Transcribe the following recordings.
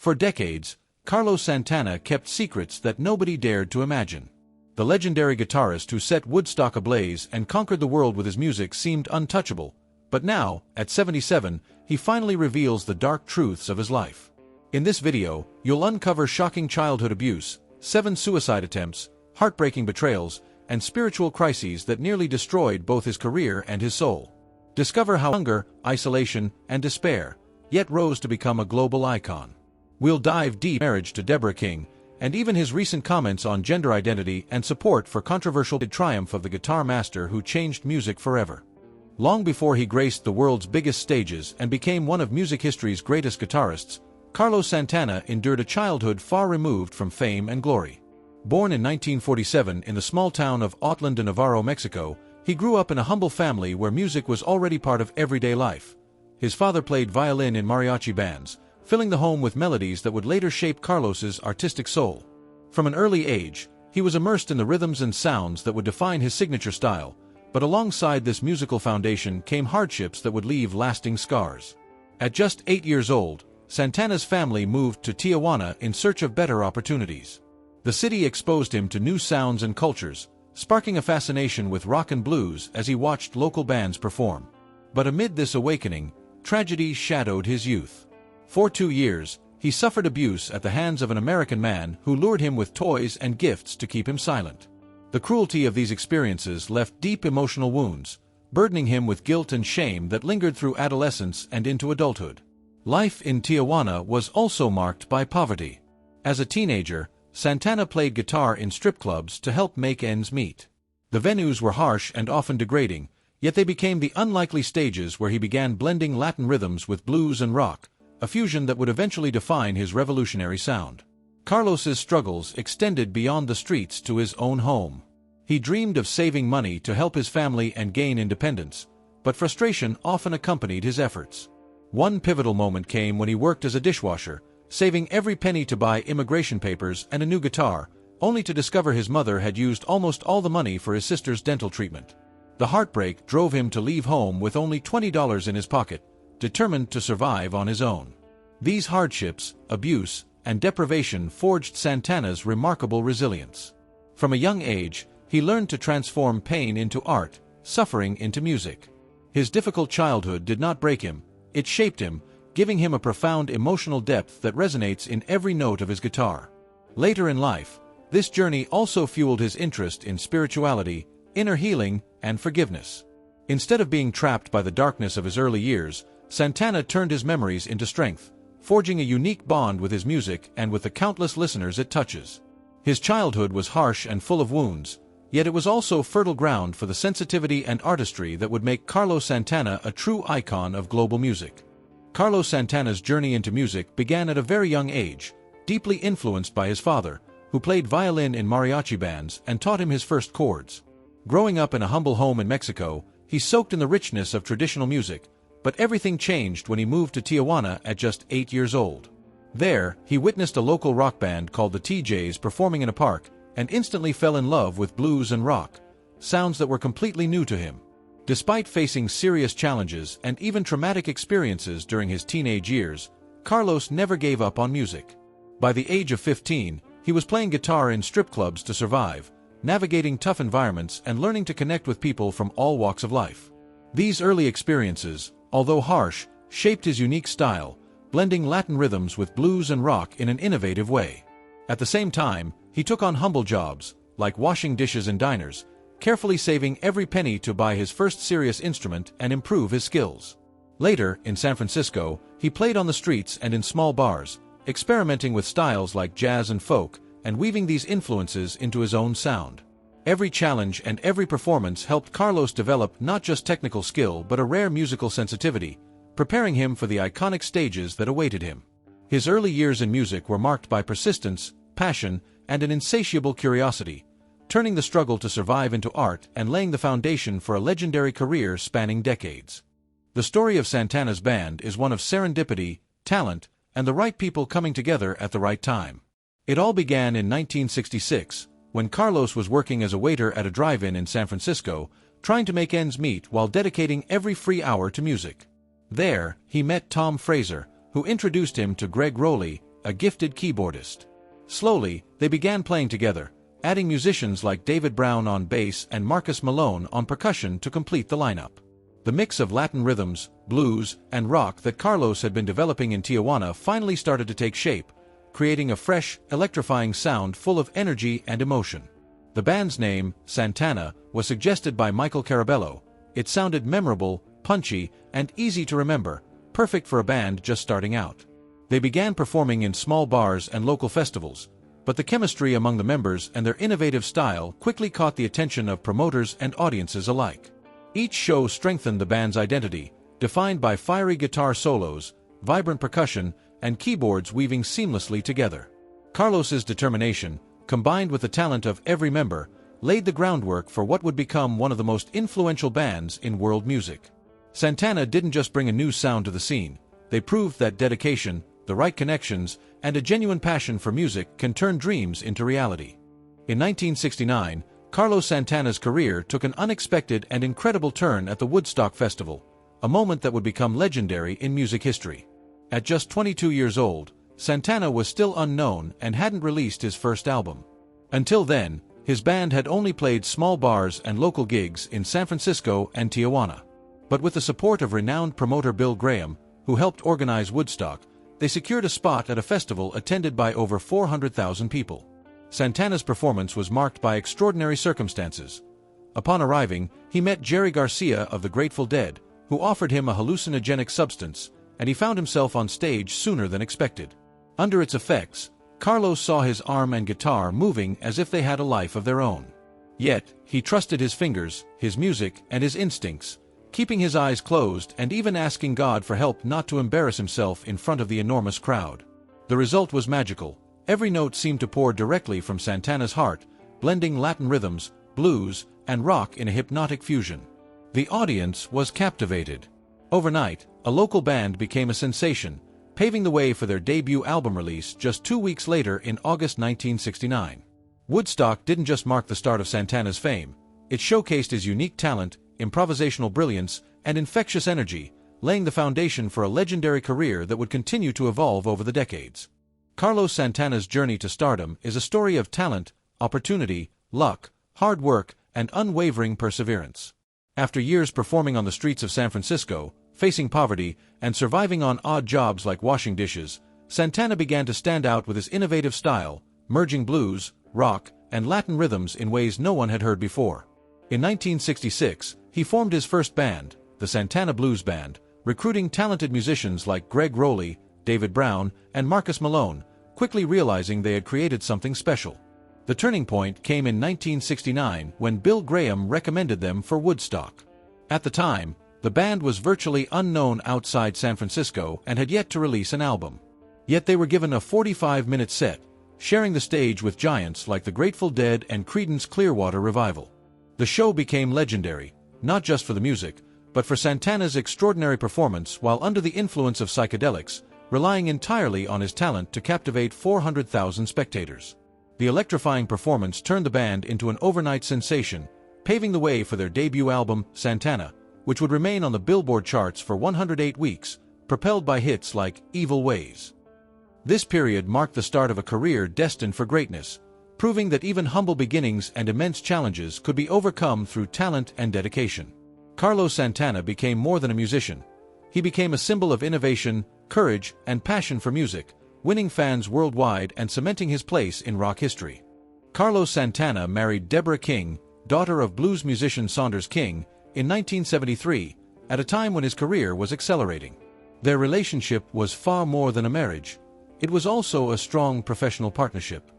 For decades, Carlos Santana kept secrets that nobody dared to imagine. The legendary guitarist who set Woodstock ablaze and conquered the world with his music seemed untouchable, but now, at 77, he finally reveals the dark truths of his life. In this video, you'll uncover shocking childhood abuse, 7 suicide attempts, heartbreaking betrayals, and spiritual crises that nearly destroyed both his career and his soul. Discover how hunger, isolation, and despair yet rose to become a global icon. We'll dive deep into marriage to Deborah King, and even his recent comments on gender identity and support for controversial triumph of the guitar master who changed music forever. Long before he graced the world's biggest stages and became one of music history's greatest guitarists, Carlos Santana endured a childhood far removed from fame and glory. Born in 1947 in the small town of Autlán de Navarro, Mexico, he grew up in a humble family where music was already part of everyday life. His father played violin in mariachi bands, filling the home with melodies that would later shape Carlos's artistic soul. From an early age, he was immersed in the rhythms and sounds that would define his signature style, but alongside this musical foundation came hardships that would leave lasting scars. At just 8 years old, Santana's family moved to Tijuana in search of better opportunities. The city exposed him to new sounds and cultures, sparking a fascination with rock and blues as he watched local bands perform. But amid this awakening, tragedy shadowed his youth. For 2 years, he suffered abuse at the hands of an American man who lured him with toys and gifts to keep him silent. The cruelty of these experiences left deep emotional wounds, burdening him with guilt and shame that lingered through adolescence and into adulthood. Life in Tijuana was also marked by poverty. As a teenager, Santana played guitar in strip clubs to help make ends meet. The venues were harsh and often degrading, yet they became the unlikely stages where he began blending Latin rhythms with blues and rock, a fusion that would eventually define his revolutionary sound. Carlos's struggles extended beyond the streets to his own home. He dreamed of saving money to help his family and gain independence, but frustration often accompanied his efforts. One pivotal moment came when he worked as a dishwasher, saving every penny to buy immigration papers and a new guitar, only to discover his mother had used almost all the money for his sister's dental treatment. The heartbreak drove him to leave home with only $20 in his pocket, determined to survive on his own. These hardships, abuse, and deprivation forged Santana's remarkable resilience. From a young age, he learned to transform pain into art, suffering into music. His difficult childhood did not break him, it shaped him, giving him a profound emotional depth that resonates in every note of his guitar. Later in life, this journey also fueled his interest in spirituality, inner healing, and forgiveness. Instead of being trapped by the darkness of his early years, Santana turned his memories into strength, forging a unique bond with his music and with the countless listeners it touches. His childhood was harsh and full of wounds, yet it was also fertile ground for the sensitivity and artistry that would make Carlos Santana a true icon of global music. Carlos Santana's journey into music began at a very young age, deeply influenced by his father, who played violin in mariachi bands and taught him his first chords. Growing up in a humble home in Mexico, he soaked in the richness of traditional music, but everything changed when he moved to Tijuana at just 8 years old. There, he witnessed a local rock band called the TJs performing in a park, and instantly fell in love with blues and rock, sounds that were completely new to him. Despite facing serious challenges and even traumatic experiences during his teenage years, Carlos never gave up on music. By the age of 15, he was playing guitar in strip clubs to survive, navigating tough environments and learning to connect with people from all walks of life. These early experiences, although harsh, shaped his unique style, blending Latin rhythms with blues and rock in an innovative way. At the same time, he took on humble jobs, like washing dishes in diners, carefully saving every penny to buy his first serious instrument and improve his skills. Later, in San Francisco, he played on the streets and in small bars, experimenting with styles like jazz and folk, and weaving these influences into his own sound. Every challenge and every performance helped Carlos develop not just technical skill but a rare musical sensitivity, preparing him for the iconic stages that awaited him. His early years in music were marked by persistence, passion, and an insatiable curiosity, turning the struggle to survive into art and laying the foundation for a legendary career spanning decades. The story of Santana's band is one of serendipity, talent, and the right people coming together at the right time. It all began in 1966, when Carlos was working as a waiter at a drive-in in San Francisco, trying to make ends meet while dedicating every free hour to music. There, he met Tom Fraser, who introduced him to Greg Rowley, a gifted keyboardist. Slowly, they began playing together, adding musicians like David Brown on bass and Marcus Malone on percussion to complete the lineup. The mix of Latin rhythms, blues, and rock that Carlos had been developing in Tijuana finally started to take shape, creating a fresh, electrifying sound full of energy and emotion. The band's name, Santana, was suggested by Michael Carabello. It sounded memorable, punchy, and easy to remember, perfect for a band just starting out. They began performing in small bars and local festivals, but the chemistry among the members and their innovative style quickly caught the attention of promoters and audiences alike. Each show strengthened the band's identity, defined by fiery guitar solos, vibrant percussion, and keyboards weaving seamlessly together. Carlos's determination, combined with the talent of every member, laid the groundwork for what would become one of the most influential bands in world music. Santana didn't just bring a new sound to the scene, they proved that dedication, the right connections, and a genuine passion for music can turn dreams into reality. In 1969, Carlos Santana's career took an unexpected and incredible turn at the Woodstock Festival, a moment that would become legendary in music history. At just 22 years old, Santana was still unknown and hadn't released his first album. Until then, his band had only played small bars and local gigs in San Francisco and Tijuana. But with the support of renowned promoter Bill Graham, who helped organize Woodstock, they secured a spot at a festival attended by over 400,000 people. Santana's performance was marked by extraordinary circumstances. Upon arriving, he met Jerry Garcia of the Grateful Dead, who offered him a hallucinogenic substance, and he found himself on stage sooner than expected. Under its effects, Carlos saw his arm and guitar moving as if they had a life of their own. Yet, he trusted his fingers, his music, and his instincts, keeping his eyes closed and even asking God for help not to embarrass himself in front of the enormous crowd. The result was magical. Every note seemed to pour directly from Santana's heart, blending Latin rhythms, blues, and rock in a hypnotic fusion. The audience was captivated. Overnight, a local band became a sensation, paving the way for their debut album release just 2 weeks later in August 1969. Woodstock didn't just mark the start of Santana's fame, it showcased his unique talent, improvisational brilliance, and infectious energy, laying the foundation for a legendary career that would continue to evolve over the decades. Carlos Santana's journey to stardom is a story of talent, opportunity, luck, hard work, and unwavering perseverance. After years performing on the streets of San Francisco, facing poverty, and surviving on odd jobs like washing dishes, Santana began to stand out with his innovative style, merging blues, rock, and Latin rhythms in ways no one had heard before. In 1966, he formed his first band, the Santana Blues Band, recruiting talented musicians like Greg Rowley, David Brown, and Marcus Malone, quickly realizing they had created something special. The turning point came in 1969 when Bill Graham recommended them for Woodstock. At the time, the band was virtually unknown outside San Francisco and had yet to release an album. Yet they were given a 45-minute set, sharing the stage with giants like the Grateful Dead and Creedence Clearwater Revival. The show became legendary, not just for the music, but for Santana's extraordinary performance while under the influence of psychedelics, relying entirely on his talent to captivate 400,000 spectators. The electrifying performance turned the band into an overnight sensation, paving the way for their debut album, Santana, which would remain on the Billboard charts for 108 weeks, propelled by hits like Evil Ways. This period marked the start of a career destined for greatness, proving that even humble beginnings and immense challenges could be overcome through talent and dedication. Carlos Santana became more than a musician. He became a symbol of innovation, courage, and passion for music, winning fans worldwide and cementing his place in rock history. Carlos Santana married Deborah King, daughter of blues musician Saunders King, in 1973, at a time when his career was accelerating. Their relationship was far more than a marriage. It was also a strong professional partnership.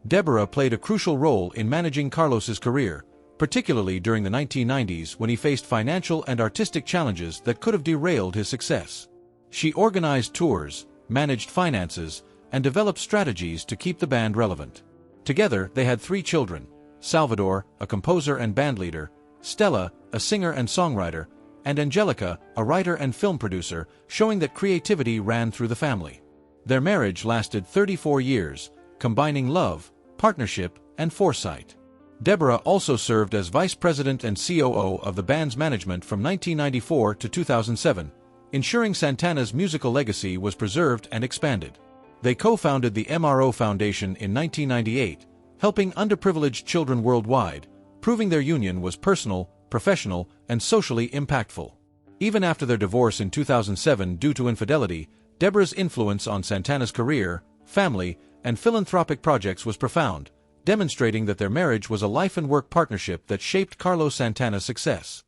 Deborah played a crucial role in managing Carlos's career, particularly during the 1990s when he faced financial and artistic challenges that could have derailed his success. She organized tours, managed finances, and developed strategies to keep the band relevant. Together, they had 3 children: Salvador, a composer and bandleader; Stella, a singer and songwriter; and Angelica, a writer and film producer, showing that creativity ran through the family. Their marriage lasted 34 years, combining love, partnership, and foresight. Deborah also served as vice president and COO of the band's management from 1994 to 2007, ensuring Santana's musical legacy was preserved and expanded. They co-founded the MRO Foundation in 1998, helping underprivileged children worldwide, proving their union was personal, professional, and socially impactful. Even after their divorce in 2007 due to infidelity, Deborah's influence on Santana's career, family, and philanthropic projects was profound, demonstrating that their marriage was a life and work partnership that shaped Carlos Santana's success.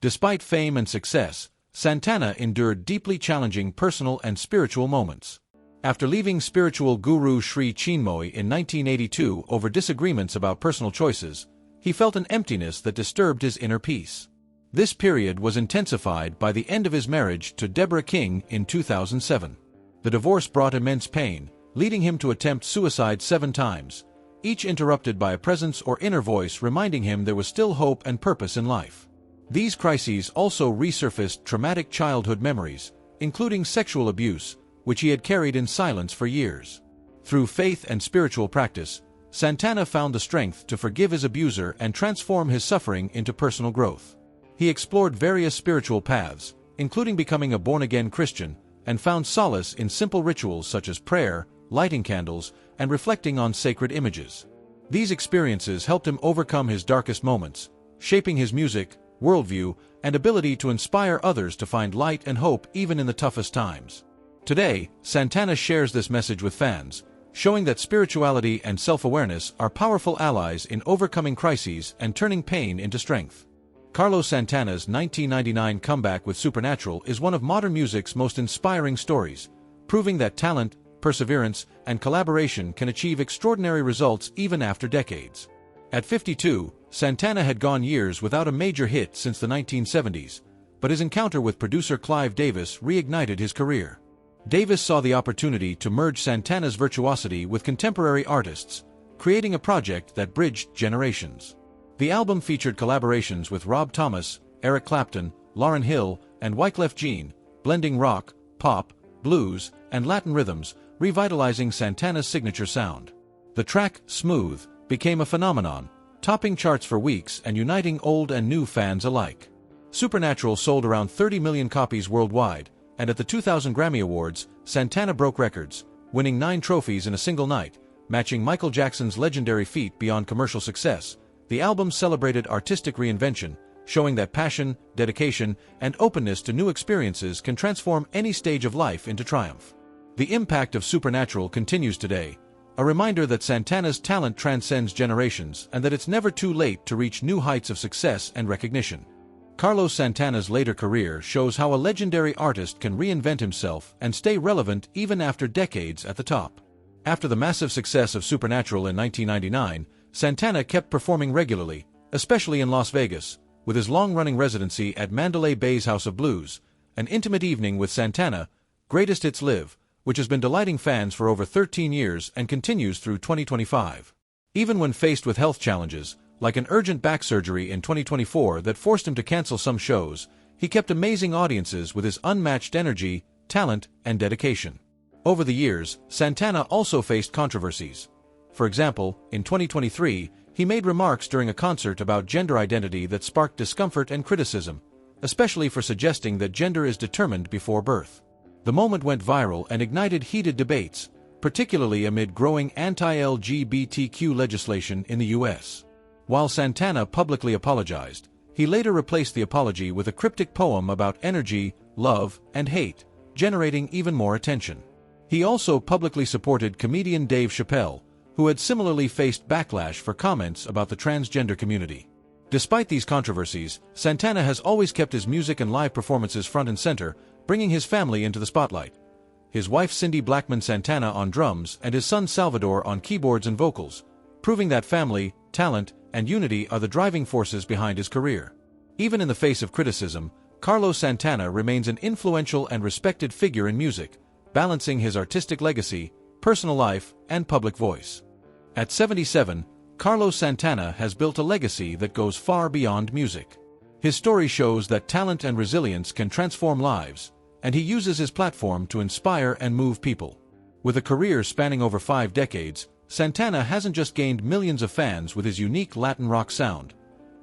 Despite fame and success, Santana endured deeply challenging personal and spiritual moments. After leaving spiritual guru Sri Chinmoy in 1982 over disagreements about personal choices, he felt an emptiness that disturbed his inner peace. This period was intensified by the end of his marriage to Deborah King in 2007. The divorce brought immense pain, leading him to attempt suicide 7 times, each interrupted by a presence or inner voice reminding him there was still hope and purpose in life. These crises also resurfaced traumatic childhood memories, including sexual abuse, which he had carried in silence for years. Through faith and spiritual practice, Santana found the strength to forgive his abuser and transform his suffering into personal growth. He explored various spiritual paths, including becoming a born-again Christian, and found solace in simple rituals such as prayer, lighting candles, and reflecting on sacred images. These experiences helped him overcome his darkest moments, shaping his music, worldview, and ability to inspire others to find light and hope even in the toughest times. Today, Santana shares this message with fans, showing that spirituality and self-awareness are powerful allies in overcoming crises and turning pain into strength. Carlos Santana's 1999 comeback with Supernatural is one of modern music's most inspiring stories, proving that talent, perseverance, and collaboration can achieve extraordinary results even after decades. At 52, Santana had gone years without a major hit since the 1970s, but his encounter with producer Clive Davis reignited his career. Davis saw the opportunity to merge Santana's virtuosity with contemporary artists, creating a project that bridged generations. The album featured collaborations with Rob Thomas, Eric Clapton, Lauryn Hill, and Wyclef Jean, blending rock, pop, blues, and Latin rhythms, revitalizing Santana's signature sound. The track, Smooth, became a phenomenon, topping charts for weeks and uniting old and new fans alike. Supernatural sold around 30 million copies worldwide, and at the 2000 Grammy Awards, Santana broke records, winning 9 trophies in a single night, matching Michael Jackson's legendary feat beyond commercial success. The album celebrated artistic reinvention, showing that passion, dedication, and openness to new experiences can transform any stage of life into triumph. The impact of Supernatural continues today, a reminder that Santana's talent transcends generations and that it's never too late to reach new heights of success and recognition. Carlos Santana's later career shows how a legendary artist can reinvent himself and stay relevant even after decades at the top. After the massive success of Supernatural in 1999, Santana kept performing regularly, especially in Las Vegas, with his long-running residency at Mandalay Bay's House of Blues, An Intimate Evening with Santana, Greatest Hits Live, which has been delighting fans for over 13 years and continues through 2025. Even when faced with health challenges, like an urgent back surgery in 2024 that forced him to cancel some shows, he kept amazing audiences with his unmatched energy, talent, and dedication. Over the years, Santana also faced controversies. For example, in 2023, he made remarks during a concert about gender identity that sparked discomfort and criticism, especially for suggesting that gender is determined before birth. The moment went viral and ignited heated debates, particularly amid growing anti-LGBTQ legislation in the U.S. While Santana publicly apologized, he later replaced the apology with a cryptic poem about energy, love, and hate, generating even more attention. He also publicly supported comedian Dave Chappelle, who had similarly faced backlash for comments about the transgender community. Despite these controversies, Santana has always kept his music and live performances front and center, bringing his family into the spotlight. His wife Cindy Blackman Santana on drums and his son Salvador on keyboards and vocals, proving that family, talent, and unity are the driving forces behind his career. Even in the face of criticism, Carlos Santana remains an influential and respected figure in music, balancing his artistic legacy, personal life, and public voice. At 77, Carlos Santana has built a legacy that goes far beyond music. His story shows that talent and resilience can transform lives, and he uses his platform to inspire and move people. With a career spanning over 5 decades, Santana hasn't just gained millions of fans with his unique Latin rock sound.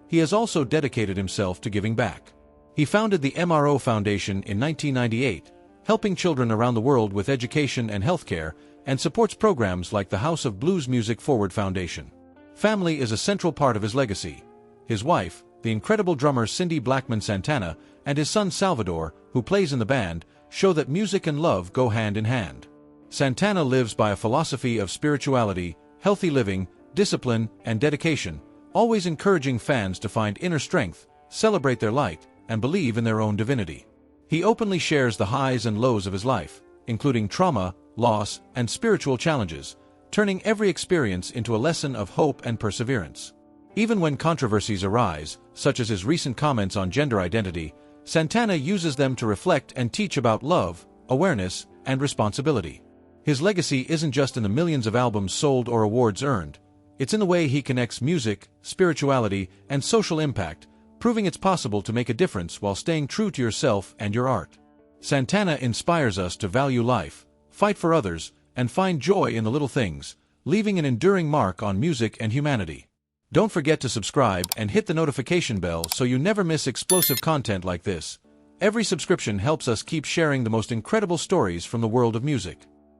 He has also dedicated himself to giving back. He founded the MRO Foundation in 1998, helping children around the world with education and healthcare, and supports programs like the House of Blues Music Forward Foundation. Family is a central part of his legacy. His wife, the incredible drummer Cindy Blackman Santana, and his son Salvador, who plays in the band, show that music and love go hand in hand. Santana lives by a philosophy of spirituality, healthy living, discipline, and dedication, always encouraging fans to find inner strength, celebrate their light, and believe in their own divinity. He openly shares the highs and lows of his life, including trauma, loss, and spiritual challenges, turning every experience into a lesson of hope and perseverance. Even when controversies arise, such as his recent comments on gender identity, Santana uses them to reflect and teach about love, awareness, and responsibility. His legacy isn't just in the millions of albums sold or awards earned. It's in the way he connects music, spirituality, and social impact, proving it's possible to make a difference while staying true to yourself and your art. Santana inspires us to value life, fight for others, and find joy in the little things, leaving an enduring mark on music and humanity. Don't forget to subscribe and hit the notification bell so you never miss explosive content like this. Every subscription helps us keep sharing the most incredible stories from the world of music.